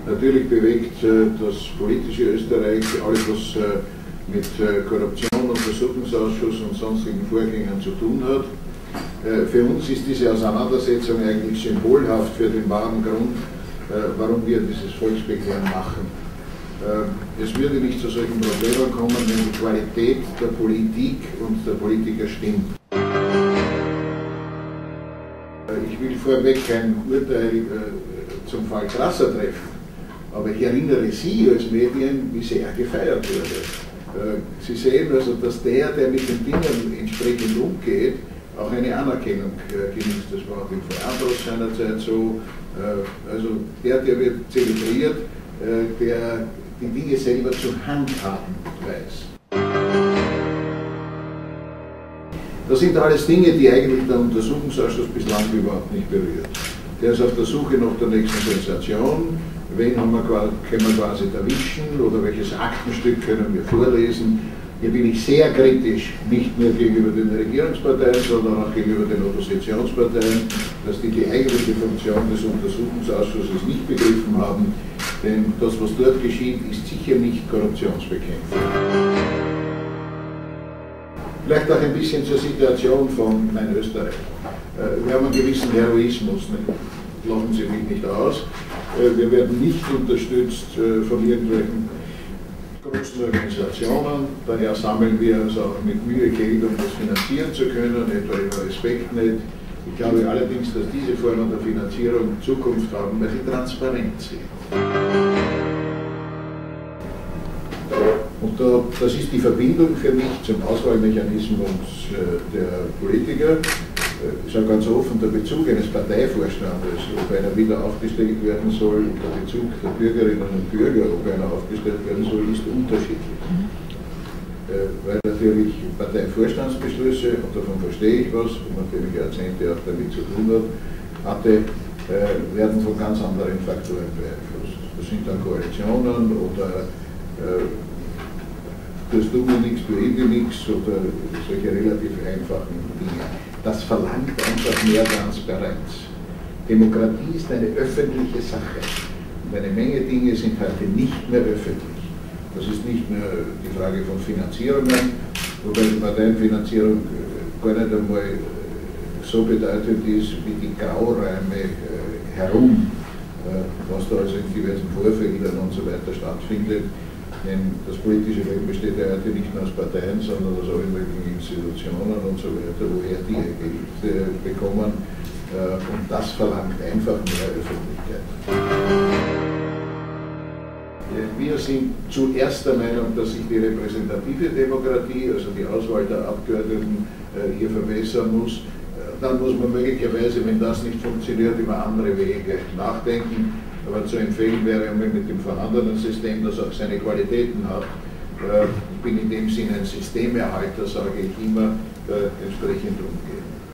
Natürlich bewegt das politische Österreich alles, was mit Korruption, Untersuchungsausschuss und sonstigen Vorgängen zu tun hat. Für uns ist diese Auseinandersetzung eigentlich symbolhaft für den wahren Grund, warum wir dieses Volksbegehren machen. Es würde nicht zu solchen Problemen kommen, wenn die Qualität der Politik und der Politiker stimmt. Ich will vorweg kein Urteil zum Fall Strasser treffen, aber ich erinnere Sie als Medien, wie sehr gefeiert wurde. Sie sehen also, dass der mit den Dingen entsprechend umgeht, auch eine Anerkennung genießt. Das war auch im Andros seinerzeit so. Also der wird zelebriert, der die Dinge selber zu handhaben weiß. Das sind alles Dinge, die eigentlich der Untersuchungsausschuss bislang überhaupt nicht berührt. Der ist auf der Suche nach der nächsten Sensation. Wen können wir quasi erwischen oder welches Aktenstück können wir vorlesen? Hier bin ich sehr kritisch, nicht nur gegenüber den Regierungsparteien, sondern auch gegenüber den Oppositionsparteien, dass die eigentliche Funktion des Untersuchungsausschusses nicht begriffen haben, denn das, was dort geschieht, ist sicher nicht Korruptionsbekämpfung. Vielleicht auch ein bisschen zur Situation von Mein Österreich. Wir haben einen gewissen Heroismus, lachen Sie mich nicht aus. Wir werden nicht unterstützt von irgendwelchen großen Organisationen, daher sammeln wir also auch mit Mühe Geld, um das finanzieren zu können, etwa über Respektnet. Ich glaube allerdings, dass diese Formen der Finanzierung Zukunft haben, weil sie transparent sind. Und das ist die Verbindung für mich zum Auswahlmechanismus der Politiker. Ist ja ganz offen, der Bezug eines Parteivorstandes, ob einer wieder aufgestellt werden soll, der Bezug der Bürgerinnen und Bürger, ob einer aufgestellt werden soll, ist unterschiedlich. Weil natürlich Parteivorstandsbeschlüsse, und davon verstehe ich was, und natürlich Jahrzehnte auch damit zu tun hatte, werden von ganz anderen Faktoren beeinflusst. Das sind dann Koalitionen oder das tun wir nichts, du mir nichts oder solche relativ einfachen Dinge. Das verlangt einfach mehr Transparenz. Demokratie ist eine öffentliche Sache. Und eine Menge Dinge sind heute nicht mehr öffentlich. Das ist nicht nur die Frage von Finanzierungen, wobei die Parteienfinanzierung gar nicht einmal so bedeutend ist wie die Grauräume herum, was da also in diversen Vorfeldern und so weiter stattfindet. Denn das politische Leben besteht ja heute nicht nur aus Parteien, sondern aus allen möglichen Institutionen und so weiter, woher die Geld bekommen. Und das verlangt einfach mehr Öffentlichkeit. Wir sind zuerst der Meinung, dass sich die repräsentative Demokratie, also die Auswahl der Abgeordneten, hier verbessern muss. Dann muss man möglicherweise, wenn das nicht funktioniert, über andere Wege nachdenken. Aber zu empfehlen wäre mit dem vorhandenen System, das auch seine Qualitäten hat. Ich bin in dem Sinne ein Systemerhalter, sage ich immer, entsprechend umgehen.